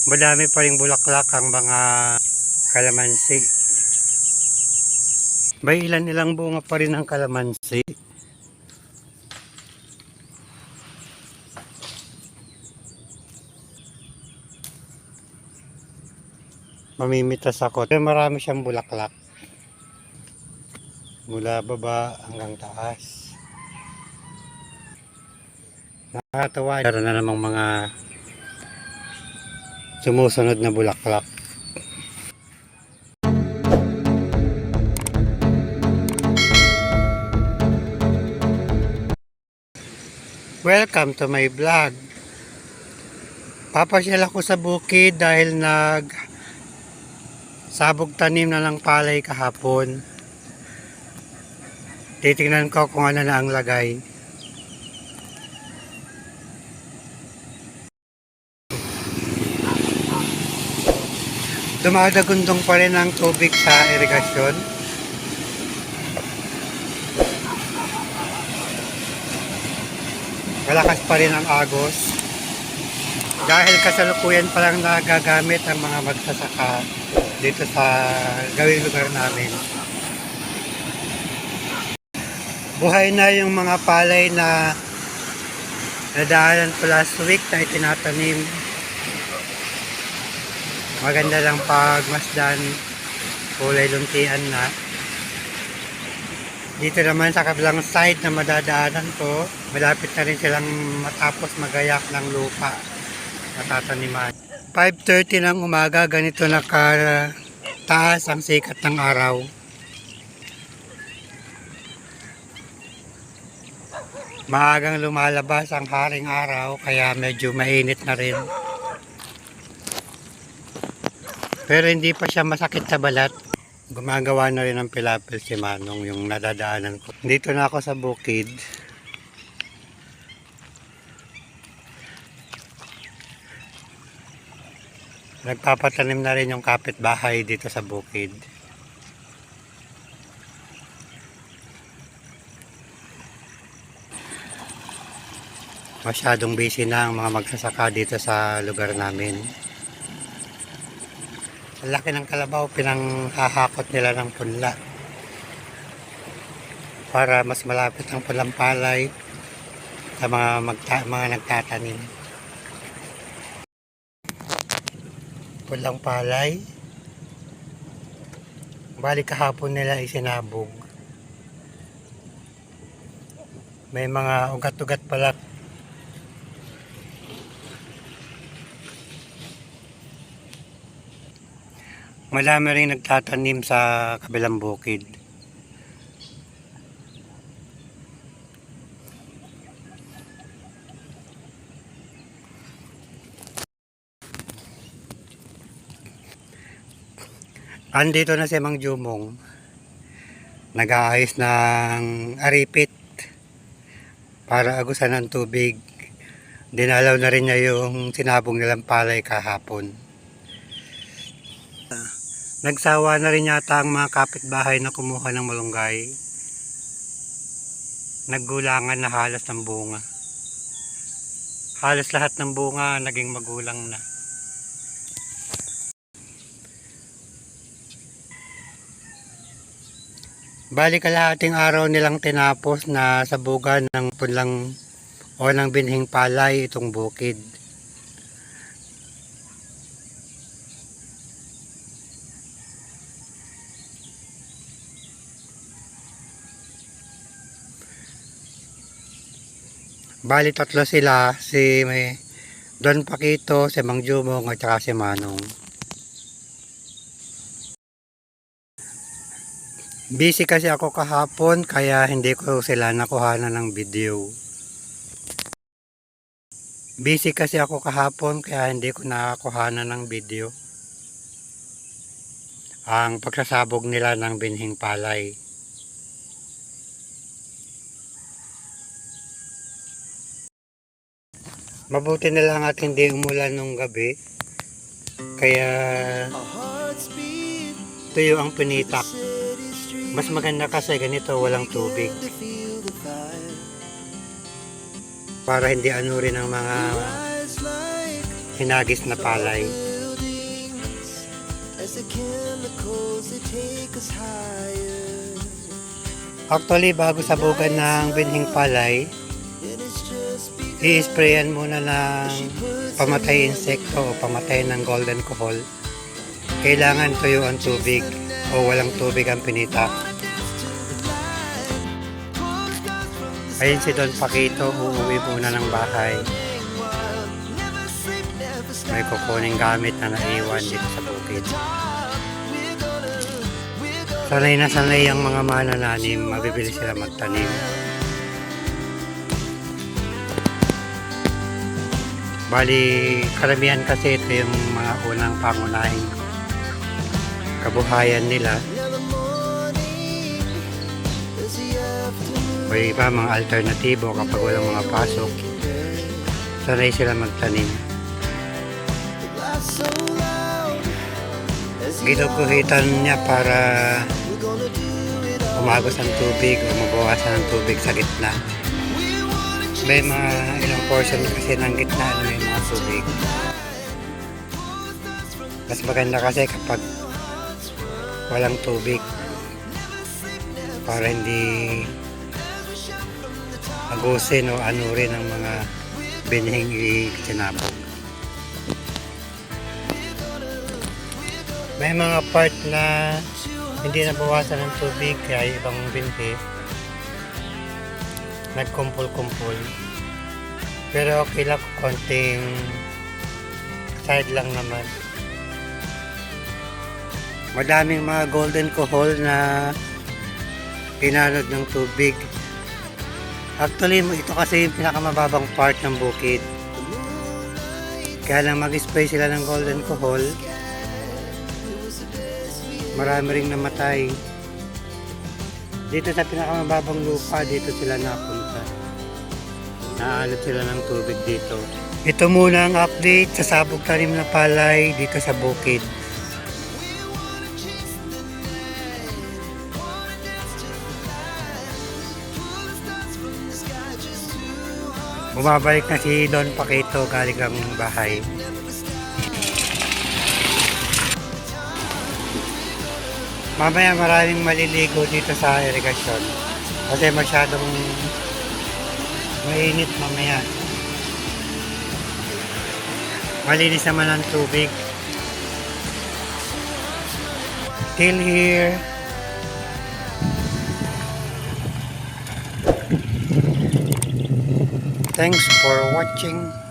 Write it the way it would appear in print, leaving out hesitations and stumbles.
Madami pa ring bulaklak ang mga kalamansi. May ilan-ilang bunga pa rin ang kalamansi. Mamimitas ako. Pero marami siyang bulaklak. Mula baba hanggang taas. Nakakatawa. Meron na namang mga sumusunod na bulaklak. Welcome to my vlog. Papasyal ako sa bukid dahil sabog tanim na ng palay kahapon. Titingnan ko kung ano na ang lagay. Dumadagundong pa rin ang tubig sa irigasyon. Malakas pa rin ang agos. Dahil kasalukuyan pa lang nagagamit ang mga magsasaka dito sa gawing lugar namin. Buhay na yung mga palay na nadaanan ko last week na itinatanim. Maganda lang pagmasdan, kulay luntian na. Dito naman sa kabilang side na madadaanan ko, malapit na rin silang matapos magayak ng lupa na tataniman. 5:30 ng umaga, ganito nakataas ang sikat ng araw. Maagang lumalabas ang haring araw kaya medyo mainit na rin. Pero hindi pa siya masakit sa balat. Gumagawa na rin ng pilapil si Manong yung nadadaanan ko. Dito na ako sa bukid. Nagpapatanim na rin yung kapitbahay dito sa bukid. Masyadong busy na ang mga magsasaka dito sa lugar namin. Ang laki ng kalabaw, pinanghahakot nila ng punla para mas malapit ang pulang palay sa mga nagtatanim. Pulang palay, bali kahapon nila isinabog. May mga ugat-ugat pala. Marami rin nagtatanim sa kabilang bukid. Andito na si Mang Jumong. Nag-aayos ng aripit para agusan ng tubig. Dinalaw na rin niya yung sinabong nilang palay kahapon. Nagsawa na rin yata ang mga kapitbahay na kumuha ng malunggay. Naggulangan na halos ng bunga. Halos lahat ng bunga naging magulang na. Bali kalahating araw nilang tinapos na sabugan ng punlang o ng binhing palay itong bukid. Bali tatlo sila, si Don Paquito, si Mang Jumong at saka si Manong. Busy kasi ako kahapon kaya hindi ko sila nakuhanan ng video. Busy kasi ako kahapon kaya hindi ko nakakuhanan ng video. Ang pagsasabog nila ng binhing palay. Mabuti na lang at hindi umulan nung gabi. Kaya tuyo ang pinitak. Mas maganda kasi ganito walang tubig. Para hindi anurin ang mga hinagis na palay. Actually, bago sabugan ng binhing palay, i-sprayan muna ng pamatay insekto o pamatay ng golden kohol. Kailangan tuyo ang tubig o walang tubig ang pinitak. Ayun si Don Paquito, uuwi muna ng bahay. May kukuning gamit na naiwan dito sa bukid. Sanay na sanay ang mga manananim, mabibili sila magtanim. Bali, karamihan kasi ito yung mga unang pangunahing kabuhayan nila. O iba mga alternatibo kapag walang mga pasok, sanay sila magtanim. Ginuguhitan niya para umagos ang tubig o mabawasan ang tubig sa gitna. May mga ilang portion kasi ng gitna na may mga tubig. Mas maganda kasi kapag walang tubig para hindi agusin o anurin ang mga binhing itinapog. May mga part na hindi nabawasan ng tubig kaya ibang binhi nagkumpul-kumpul. Pero okay lang, konting side lang naman. Madaming mga golden kohol na pinanod ng tubig. Actually, ito kasi yung pinakamababang part ng bukid. Kaya lang mag-spray sila ng golden kohol, marami ring namatay. Dito sa pinakamababang lupa, dito sila napunta. Naalot sila ng tubig dito. Ito muna ang update sa sabog tanim na palay dito sa bukid. Bumabalik na si Don Paquito galing ang bahay. Mamaya maraming maliligo dito sa irigasyon kasi masyadong mainit mamaya. Malinis naman ang tubig. Till here. Thanks for watching.